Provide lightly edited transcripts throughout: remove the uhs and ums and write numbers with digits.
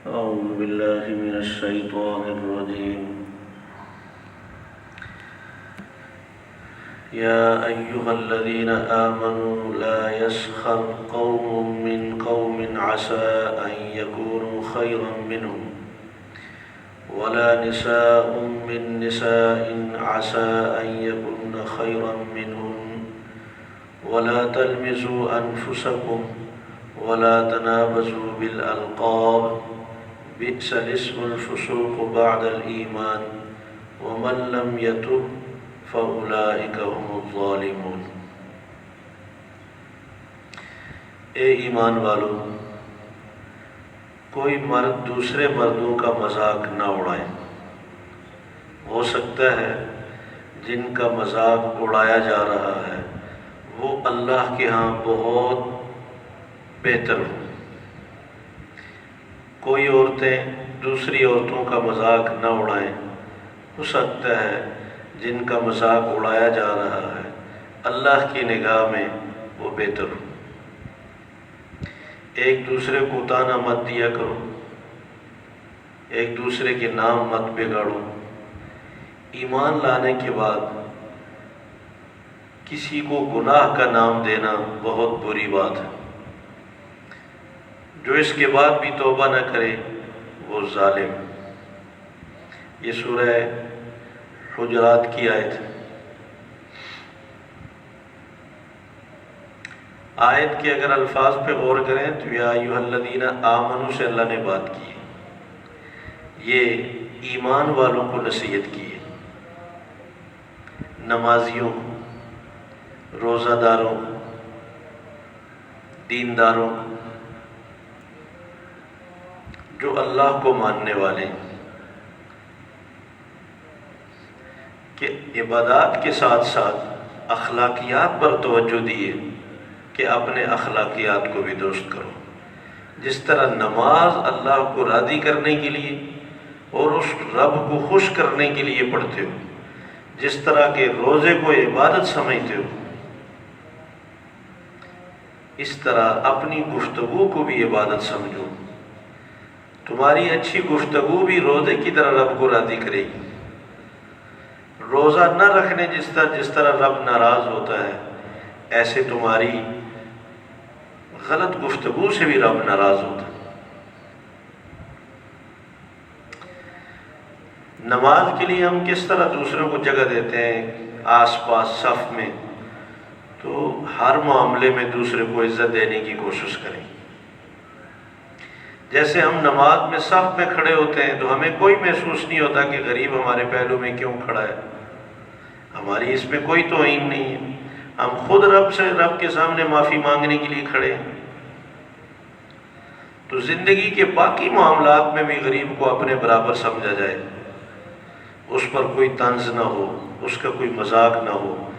أعوذ بالله من الشيطان الرجيم. يا أيها الذين آمنوا لا يسخر قوم من قوم عسى أن يكونوا خيرا منهم ولا نساء من نساء عسى أن يكون خيرا منهن ولا تلمزوا أنفسكم ولا تنابزوا بالألقاب بئس الاسم الفسوق بعد الإيمان ومن لم يتب فأولئك هم الظالمون۔ اے ایمان والو، کوئی مرد دوسرے مردوں کا مذاق نہ اڑائے۔ ہو سکتا ہے جن کا مذاق اڑایا جا رہا ہے وہ اللہ کے ہاں بہت بہتر ہو۔ کوئی عورتیں دوسری عورتوں کا مذاق نہ اڑائیں، ہو سکتا ہے جن کا مذاق اڑایا جا رہا ہے اللہ کی نگاہ میں وہ بہتر ہو۔ ایک دوسرے کو طعنہ مت دیا کرو، ایک دوسرے کے نام مت بگاڑو۔ ایمان لانے کے بعد کسی کو گناہ کا نام دینا بہت بری بات ہے۔ جو اس کے بعد بھی توبہ نہ کرے وہ ظالم۔ یہ سورہ حجرات کی آیت ہے۔ آیت کے اگر الفاظ پہ غور کریں تو یا ایھا الذین آمنوا سے اللہ نے بات کی ہے، یہ ایمان والوں کو نصیحت کی ہے، نمازیوں کو، روزہ داروں کو، دینداروں کو، جو اللہ کو ماننے والے ہیں، کہ عبادات کے ساتھ ساتھ اخلاقیات پر توجہ دیے کہ اپنے اخلاقیات کو بھی درست کرو۔ جس طرح نماز اللہ کو راضی کرنے کے لیے اور اس رب کو خوش کرنے کے لیے پڑھتے ہو، جس طرح کہ روزے کو عبادت سمجھتے ہو، اس طرح اپنی گفتگو کو بھی عبادت سمجھو۔ تمہاری اچھی گفتگو بھی روزے کی طرح رب کو راضی کرے گی۔ روزہ نہ رکھنے جس طرح رب ناراض ہوتا ہے، ایسے تمہاری غلط گفتگو سے بھی رب ناراض ہوتا ہے۔ نماز کے لیے ہم کس طرح دوسروں کو جگہ دیتے ہیں آس پاس صف میں، تو ہر معاملے میں دوسرے کو عزت دینے کی کوشش کریں۔ جیسے ہم نماز میں صف میں کھڑے ہوتے ہیں تو ہمیں کوئی محسوس نہیں ہوتا کہ غریب ہمارے پہلو میں کیوں کھڑا ہے، ہماری اس میں کوئی توہین نہیں ہے۔ ہم خود رب کے سامنے معافی مانگنے کے لیے کھڑے ہیں۔ تو زندگی کے باقی معاملات میں بھی غریب کو اپنے برابر سمجھا جائے، اس پر کوئی طنز نہ ہو، اس کا کوئی مذاق نہ ہو،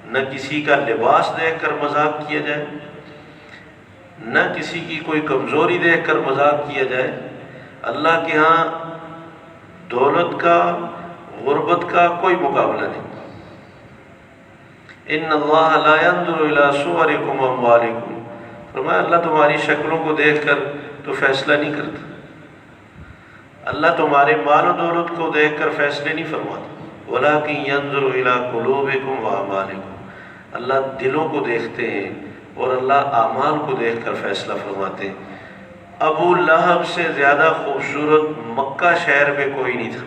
نہ کسی کا لباس دیکھ کر مذاق کیا جائے، نہ کسی کی کوئی کمزوری دیکھ کر مذاق کیا جائے۔ اللہ کے ہاں دولت کا، غربت کا کوئی مقابلہ نہیں۔ ان اللہ لا ينظر الى صورکم واموالکم، فرمایا اللہ تمہاری شکلوں کو دیکھ کر تو فیصلہ نہیں کرتا، اللہ تمہارے مال و دولت کو دیکھ کر فیصلے نہیں فرماتا، ولکن ينظر الى قلوبکم واعمالکم، اللہ دلوں کو دیکھتے ہیں اور اللہ اعمال کو دیکھ کر فیصلہ فرماتے ہیں۔ ابو لہب سے زیادہ خوبصورت مکہ شہر میں کوئی نہیں تھا۔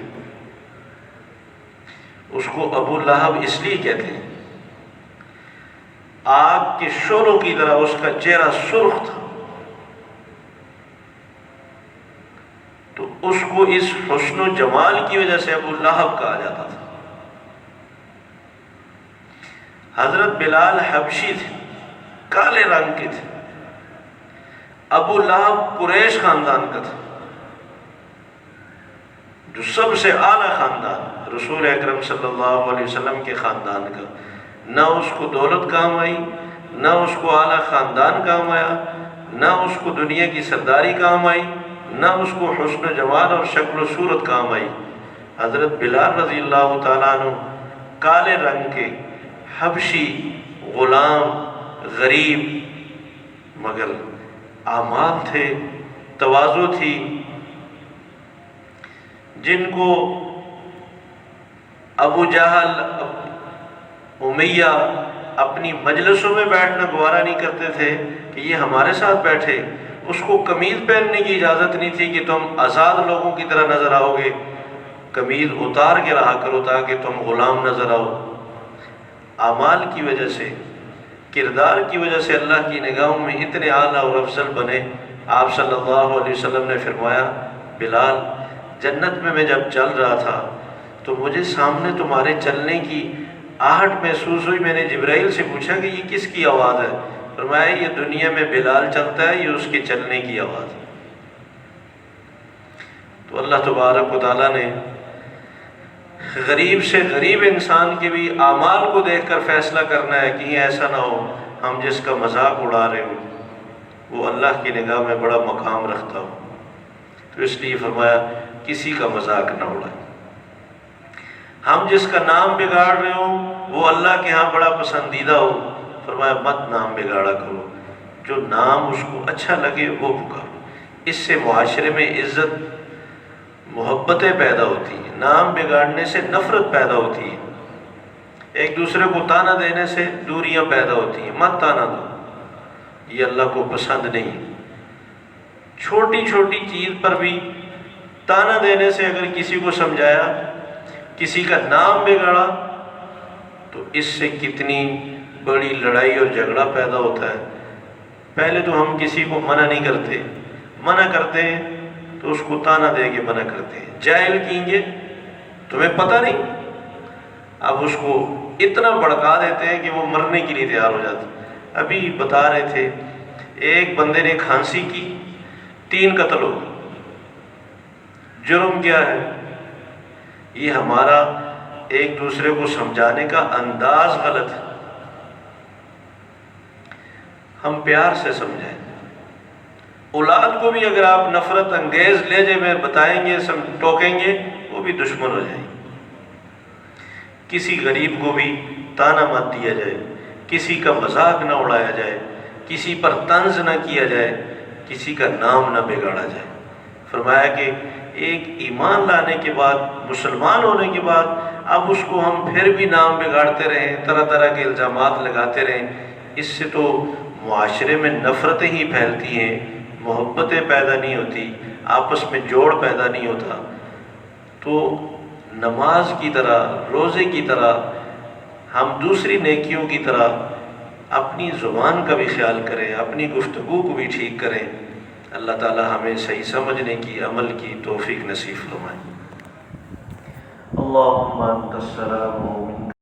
اس کو ابو لہب اس لیے کہتے ہیں، آگ کے شعلوں کی طرح اس کا چہرہ سرخ تھا، تو اس کو اس حسن و جمال کی وجہ سے ابو لہب کہا جاتا تھا۔ حضرت بلال حبشی تھے، کالے رنگ کے تھے۔ ابو لہب قریش خاندان کا تھا، جو سب سے اعلیٰ خاندان، رسول اکرم صلی اللہ علیہ وسلم کے خاندان کا۔ نہ اس کو دولت کام آئی، نہ اس کو اعلیٰ خاندان کام آیا، نہ اس کو دنیا کی سرداری کام آئی، نہ اس کو حسن و جمال اور شکل و صورت کام آئی۔ حضرت بلال رضی اللہ تعالیٰ عنہ کالے رنگ کے حبشی غلام، غریب، مگر اعمال تھے، تواضع تھی، جن کو ابو جہل امیہ اپنی مجلسوں میں بیٹھنا گوارا نہیں کرتے تھے کہ یہ ہمارے ساتھ بیٹھے، اس کو قمیض پہننے کی اجازت نہیں تھی کہ تم آزاد لوگوں کی طرح نظر آؤ گے، قمیض اتار کے رہا کرو تاکہ تم غلام نظر آؤ۔ اعمال کی وجہ سے، کردار کی وجہ سے اللہ کی نگاہوں میں اتنے اعلیٰ اور افضل بنے۔ آپ صلی اللہ علیہ وسلم نے فرمایا، بلال، جنت میں جب چل رہا تھا تو مجھے سامنے تمہارے چلنے کی آہٹ محسوس ہوئی۔ میں نے جبرائیل سے پوچھا کہ یہ کس کی آواز ہے؟ فرمایا یہ دنیا میں بلال چلتا ہے، یہ اس کے چلنے کی آواز ہے۔ تو اللہ تبارک و تعالیٰ نے غریب سے غریب انسان کے بھی اعمال کو دیکھ کر فیصلہ کرنا ہے، کہیں ایسا نہ ہو ہم جس کا مذاق اڑا رہے ہو وہ اللہ کی نگاہ میں بڑا مقام رکھتا ہو۔ تو اس لیے فرمایا کسی کا مذاق نہ اڑائے۔ ہم جس کا نام بگاڑ رہے ہوں وہ اللہ کے ہاں بڑا پسندیدہ ہو، فرمایا مت نام بگاڑا کرو، جو نام اس کو اچھا لگے وہ پکارو۔ اس سے معاشرے میں عزت محبتیں پیدا ہوتی ہیں، نام بگاڑنے سے نفرت پیدا ہوتی ہے، ایک دوسرے کو تانا دینے سے دوریاں پیدا ہوتی ہیں۔ مت تانا دو، یہ اللہ کو پسند نہیں۔ چھوٹی چھوٹی چیز پر بھی تانا دینے سے اگر کسی کو سمجھایا، کسی کا نام بگاڑا، تو اس سے کتنی بڑی لڑائی اور جھگڑا پیدا ہوتا ہے۔ پہلے تو ہم کسی کو منع نہیں کرتے، منع کرتے ہیں تو اس کو تانا دے کے منع کرتے ہیں، جاہل کہیں گے تمہیں پتہ نہیں، اب اس کو اتنا بھڑکا دیتے ہیں کہ وہ مرنے کے لیے تیار ہو جاتا ہے۔ ابھی بتا رہے تھے ایک بندے نے کھانسی کی، 3 قتل ہو گئے۔ جرم کیا ہے؟ یہ ہمارا ایک دوسرے کو سمجھانے کا انداز غلط ہے۔ ہم پیار سے سمجھائیں۔ اولاد کو بھی اگر آپ نفرت انگیز لہجے میں بتائیں گے، ٹوکیں گے، وہ بھی دشمن ہو جائیں گے۔ کسی غریب کو بھی تانا مت دیا جائے، کسی کا مذاق نہ اڑایا جائے، کسی پر طنز نہ کیا جائے، کسی کا نام نہ بگاڑا جائے۔ فرمایا کہ ایک ایمان لانے کے بعد، مسلمان ہونے کے بعد اب اس کو ہم پھر بھی نام بگاڑتے رہیں، طرح طرح کے الزامات لگاتے رہیں، اس سے تو معاشرے میں نفرتیں ہی پھیلتی ہیں، محبتیں پیدا نہیں ہوتی، آپس میں جوڑ پیدا نہیں ہوتا۔ تو نماز کی طرح، روزے کی طرح، ہم دوسری نیکیوں کی طرح اپنی زبان کا بھی خیال کریں، اپنی گفتگو کو بھی ٹھیک کریں۔ اللہ تعالی ہمیں صحیح سمجھنے کی، عمل کی توفیق نصیب فرمائے۔ اللہم انت السلام